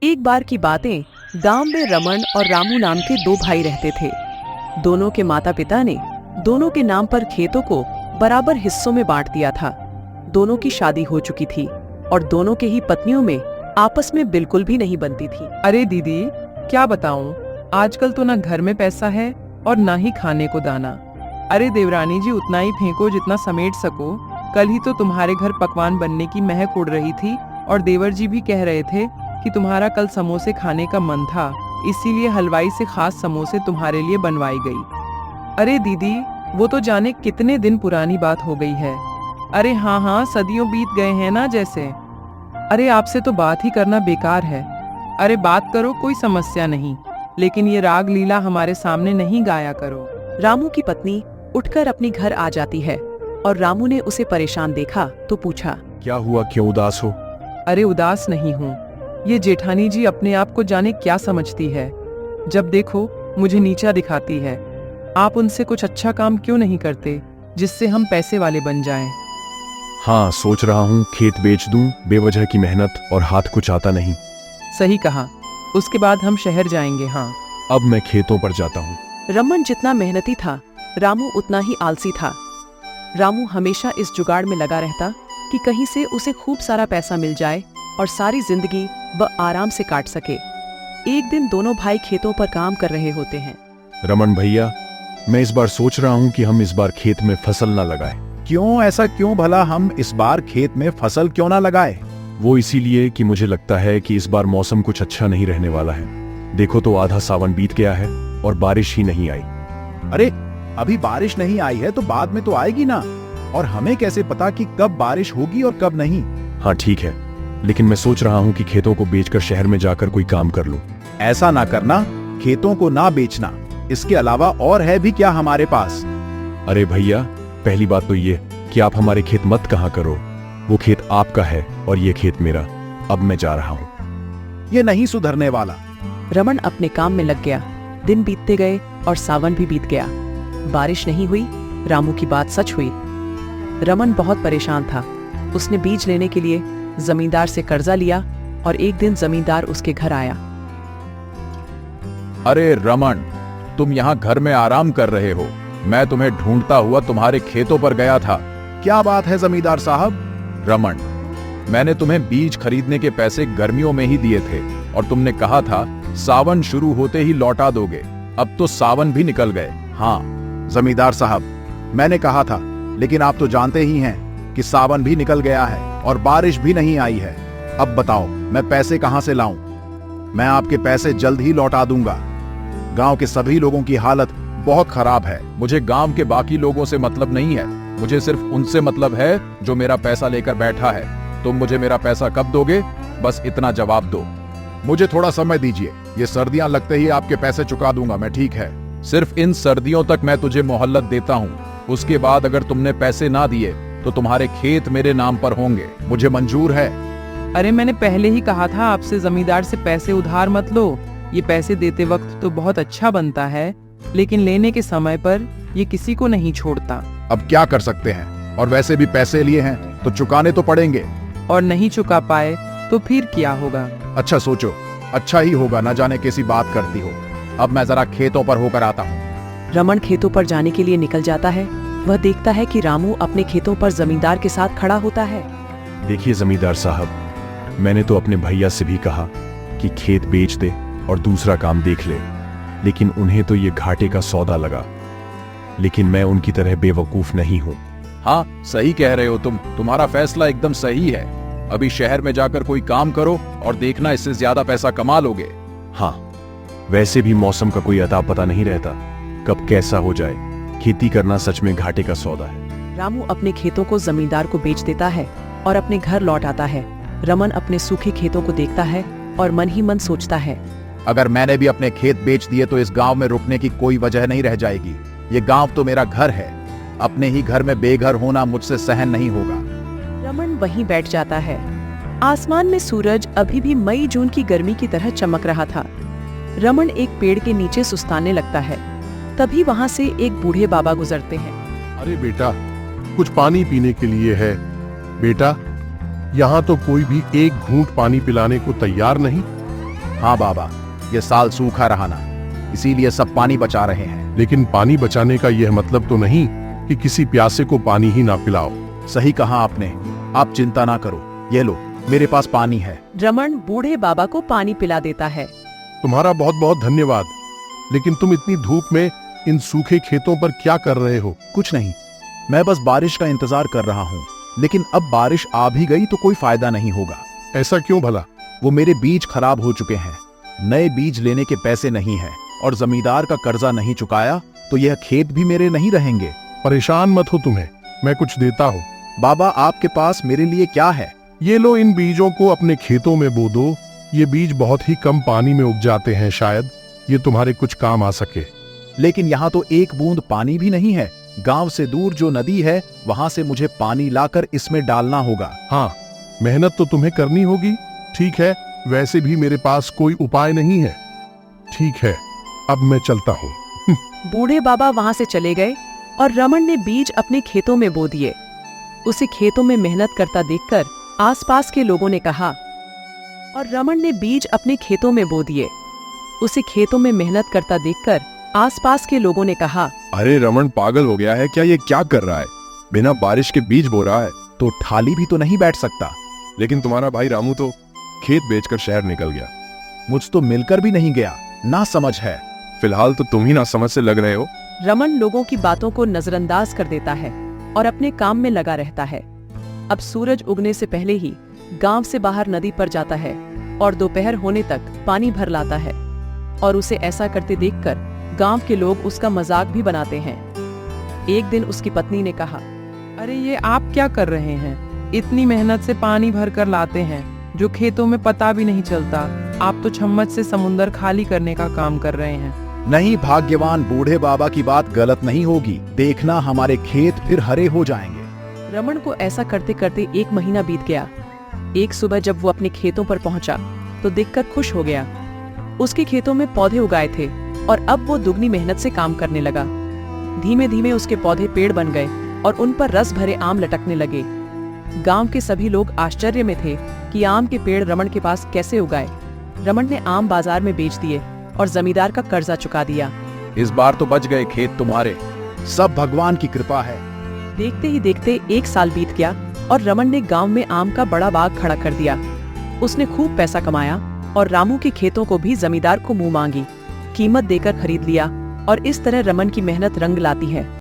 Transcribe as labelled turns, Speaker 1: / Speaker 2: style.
Speaker 1: एक बार की बातें, गांव में रमन और रामू नाम के दो भाई रहते थे। दोनों के माता पिता ने दोनों के नाम पर खेतों को बराबर हिस्सों में बांट दिया था। दोनों की शादी हो चुकी थी और दोनों के ही पत्नियों में आपस में बिल्कुल भी नहीं बनती थी।
Speaker 2: अरे दीदी, क्या बताऊं, आजकल तो ना घर में पैसा है और ना ही खाने को दाना। अरे देवरानी जी, उतना ही फेंको जितना समेट सको। कल ही तो तुम्हारे घर पकवान बनने की महक उड़ रही थी और देवर जी भी कह रहे थे कि तुम्हारा कल समोसे खाने का मन था, इसीलिए हलवाई से खास समोसे तुम्हारे लिए बनवाई गई। अरे दीदी, वो तो जाने कितने दिन पुरानी बात हो गई है। अरे हाँ, सदियों बीत गए हैं ना जैसे। अरे आपसे तो बात ही करना बेकार है। अरे बात करो, कोई समस्या नहीं, लेकिन ये राग लीला हमारे सामने नहीं गाया करो।
Speaker 1: रामू की पत्नी उठकर अपने घर आ जाती है और रामू ने उसे परेशान देखा तो पूछा,
Speaker 3: क्या हुआ, क्यों उदास हो?
Speaker 2: अरे उदास नहीं हूँ, ये जेठानी जी अपने आप को जाने क्या समझती है। जब देखो मुझे नीचा दिखाती है। आप उनसे कुछ अच्छा काम क्यों नहीं करते जिससे हम पैसे वाले बन जाएं?
Speaker 3: हाँ, सोच रहा हूँ खेत बेच दूं, बेवजह की मेहनत और हाथ कुछ आता नहीं।
Speaker 2: सही कहा, उसके बाद हम शहर जाएंगे। हाँ,
Speaker 3: अब मैं खेतों पर जाता हूँ।
Speaker 1: रमन जितना मेहनती था, रामू उतना ही आलसी था। रामू हमेशा इस जुगाड़ में लगा रहता कि कहीं से उसे खूब सारा पैसा मिल जाए और सारी जिंदगी वह आराम से काट सके। एक दिन दोनों भाई खेतों पर काम कर रहे होते हैं।
Speaker 3: रमन भैया, मैं इस बार सोच रहा हूँ कि हम इस बार खेत में फसल न लगाए।
Speaker 4: क्यों, ऐसा क्यों भला हम इस बार खेत में फसल क्यों ना लगाए?
Speaker 3: वो इसीलिए कि मुझे लगता है कि इस बार मौसम कुछ अच्छा नहीं रहने वाला है। देखो तो आधा सावन बीत गया है और बारिश ही नहीं आई।
Speaker 4: अरे अभी बारिश नहीं आई है तो बाद में तो आएगी ना, और हमें कैसे पता कि कब बारिश होगी और कब नहीं?
Speaker 3: हाँ ठीक है, लेकिन मैं सोच रहा हूँ कि खेतों को बेचकर शहर में जाकर कोई काम कर लूं।
Speaker 4: ऐसा ना करना, खेतों को ना बेचना, इसके अलावा और है भी क्या हमारे पास?
Speaker 3: अरे भैया, पहली बात तो ये कि आप हमारे खेत मत कहाँ करो। वो खेत आपका है और ये खेत मेरा। अब मैं जा रहा हूँ।
Speaker 4: ये नहीं सुधरने वाला।
Speaker 1: रमन अपने काम में लग गया। दिन बीतते गए और सावन भी बीत गया। बारिश नहीं हुई। रामू की बात सच हुई। रमन बहुत परेशान था। उसने बीज लेने के लिए जमींदार से कर्जा लिया और एक दिन जमींदार उसके घर आया।
Speaker 4: अरे रमन, तुम यहाँ घर में आराम कर रहे हो। मैं तुम्हें ढूंढता हुआ तुम्हारे खेतों पर गया था। क्या बात है जमींदार साहब? रमन, मैंने तुम्हें बीज खरीदने के पैसे गर्मियों में ही दिए थे और तुमने कहा था सावन शुरू होते ही लौटा दोगे। अब तो सावन भी निकल गए। हाँ जमींदार साहब, मैंने कहा था, लेकिन आप तो जानते ही हैं कि सावन भी निकल गया है और बारिश भी नहीं आई है। अब बताओ मैं पैसे कहां से लाऊं? मैं आपके पैसे जल्द ही लौटा दूंगा। गांव के सभी लोगों की हालत बहुत खराब है। मुझे गांव के बाकी लोगों से मतलब नहीं है, मुझे सिर्फ उनसे मतलब है जो मेरा पैसा लेकर बैठा है। तुम मुझे मेरा पैसा कब दोगे, बस इतना जवाब दो। मुझे थोड़ा समय दीजिए, ये सर्दियां लगते ही आपके पैसे चुका दूंगा मैं, ठीक है? सिर्फ इन सर्दियों तक मैं तुझे मोहल्लत देता हूँ। उसके बाद अगर तुमने पैसे ना दिए तो तुम्हारे खेत मेरे नाम पर होंगे। मुझे मंजूर है।
Speaker 2: अरे मैंने पहले ही कहा था आपसे, जमींदार से पैसे उधार मत लो। ये पैसे देते वक्त तो बहुत अच्छा बनता है, लेकिन लेने के समय पर ये किसी को नहीं छोड़ता।
Speaker 4: अब क्या कर सकते हैं, और वैसे भी पैसे लिए हैं तो चुकाने तो पड़ेंगे।
Speaker 2: और नहीं चुका पाए तो फिर क्या होगा?
Speaker 4: अच्छा सोचो, अच्छा ही होगा, न जाने कैसी बात करती हो। अब मैं जरा खेतों पर होकर आता हूँ।
Speaker 1: रमन खेतों पर जाने के लिए निकल जाता है। वह देखता है कि रामू अपने खेतों पर जमींदार के साथ खड़ा होता है।
Speaker 3: देखिए जमींदार साहब, मैंने तो अपने भैया से भी कहा कि खेत बेच दे और दूसरा काम देख ले, लेकिन उन्हें तो ये घाटे का सौदा लगा। लेकिन मैं उनकी तरह बेवकूफ नहीं हूँ।
Speaker 4: हाँ सही कह रहे हो तुम, तुम्हारा फैसला एकदम सही है। अभी शहर में जाकर कोई काम करो और देखना इससे ज्यादा पैसा कमा लोगे।
Speaker 3: हाँ, वैसे भी मौसम का कोई अता पता नहीं रहता, कब कैसा हो जाए। खेती करना सच में घाटे का सौदा है।
Speaker 1: रामू अपने खेतों को जमींदार को बेच देता है और अपने घर लौट आता है। रमन अपने सूखे खेतों को देखता है और मन ही मन सोचता है,
Speaker 4: अगर मैंने भी अपने खेत बेच दिए तो इस गांव में रुकने की कोई वजह नहीं रह जाएगी। ये गांव तो मेरा घर है। अपने ही घर में बेघर होना मुझसे सहन नहीं होगा।
Speaker 1: रमन वहीं बैठ जाता है। आसमान में सूरज अभी भी मई जून की गर्मी की तरह चमक रहा था। रमन एक पेड़ के नीचे सुस्ताने लगता है। तभी वहाँ से एक बूढ़े बाबा गुजरते हैं।
Speaker 5: अरे बेटा, कुछ पानी पीने के लिए है। बेटा, यहाँ तो कोई भी एक घूंट पानी पिलाने को तैयार नहीं।
Speaker 4: हाँ बाबा, ये साल सूखा रहा ना, इसीलिए सब पानी बचा रहे हैं।
Speaker 5: लेकिन पानी बचाने का यह मतलब तो नहीं कि किसी प्यासे को पानी ही ना पिलाओ।
Speaker 4: सही कहा आपने, आप चिंता ना करो, ये लो मेरे पास पानी है।
Speaker 1: रमन बूढ़े बाबा को पानी पिला देता है।
Speaker 5: तुम्हारा बहुत बहुत धन्यवाद। लेकिन तुम इतनी धूप में इन सूखे खेतों पर क्या कर रहे हो?
Speaker 4: कुछ नहीं, मैं बस बारिश का इंतजार कर रहा हूँ, लेकिन अब बारिश आ भी गई तो कोई फायदा नहीं होगा।
Speaker 5: ऐसा क्यों भला?
Speaker 4: वो मेरे बीज खराब हो चुके हैं, नए बीज लेने के पैसे नहीं है, और जमींदार का कर्जा नहीं चुकाया तो यह खेत भी मेरे नहीं रहेंगे।
Speaker 5: परेशान मत हो, तुम्हें मैं कुछ देता हूँ।
Speaker 4: बाबा, आपके पास मेरे लिए क्या है?
Speaker 5: ये लो, इन बीजों को अपने खेतों में बो दो। ये बीज बहुत ही कम पानी में उग जाते हैं, शायद ये तुम्हारे कुछ काम आ सके।
Speaker 4: लेकिन यहाँ तो एक बूंद पानी भी नहीं है। गांव से दूर जो नदी है वहां से मुझे पानी लाकर इसमें डालना होगा।
Speaker 5: हाँ, मेहनत तो तुम्हें करनी होगी। ठीक है, वैसे भी मेरे पास कोई उपाय नहीं है। ठीक है, अब मैं चलता हूँ।
Speaker 1: बूढ़े बाबा वहां से चले गए और रमन ने बीज अपने खेतों में बो दिए। उसे खेतों में मेहनत करता देखकर आसपास के लोगों ने कहा, और रमन ने बीज अपने खेतों में बो दिए। उसे खेतों में मेहनत करता देखकर आसपास के लोगों ने कहा,
Speaker 3: अरे रमन पागल हो गया है क्या? ये क्या कर रहा है? बिना बारिश के बीज बो रहा है।
Speaker 4: तो थाली भी तो नहीं बैठ सकता।
Speaker 3: लेकिन तुम्हारा भाई रामू तो खेत बेचकर शहर निकल गया।
Speaker 4: मुझ तो मिलकर भी नहीं गया, ना समझ है।
Speaker 3: फिलहाल तो तुम ही ना समझ से लग रहे हो।
Speaker 1: रमन लोगों की बातों को नजरअंदाज कर देता है और अपने काम में लगा रहता है। अब सूरज उगने से पहले ही गांव से बाहर नदी पर जाता है और दोपहर होने तक पानी भर लाता है, और उसे ऐसा करते देखकर गांव के लोग उसका मजाक भी बनाते हैं। एक दिन उसकी पत्नी ने कहा,
Speaker 2: अरे ये आप क्या कर रहे हैं? इतनी मेहनत से पानी भर कर लाते हैं जो खेतों में पता भी नहीं चलता। आप तो चम्मच से समुंदर खाली करने का काम कर रहे हैं।
Speaker 4: नहीं भाग्यवान, बूढ़े बाबा की बात गलत नहीं होगी। देखना, हमारे खेत फिर हरे हो जाएंगे।
Speaker 1: रमन को ऐसा करते करते 1 महीना बीत गया। एक सुबह जब वो अपने खेतों पर पहुंचा तो देखकर खुश हो गया। उसके खेतों में पौधे उगाए थे और अब वो दुगनी मेहनत से काम करने लगा। धीमे धीमे उसके पौधे पेड़ बन गए और उन पर रस भरे आम लटकने लगे। गांव के सभी लोग आश्चर्य में थे कि आम के पेड़ रमन के पास कैसे उगाए। रमन ने आम बाजार में बेच दिए और जमींदार का कर्जा चुका दिया।
Speaker 4: इस बार तो बच गए खेत तुम्हारे, सब भगवान की कृपा है।
Speaker 1: देखते ही देखते 1 साल बीत गया और रमन ने गांव में आम का बड़ा बाग खड़ा कर दिया। उसने खूब पैसा कमाया और रामू के खेतों को भी जमींदार को मुंह मांगी कीमत देकर खरीद लिया, और इस तरह रमन की मेहनत रंग लाती है।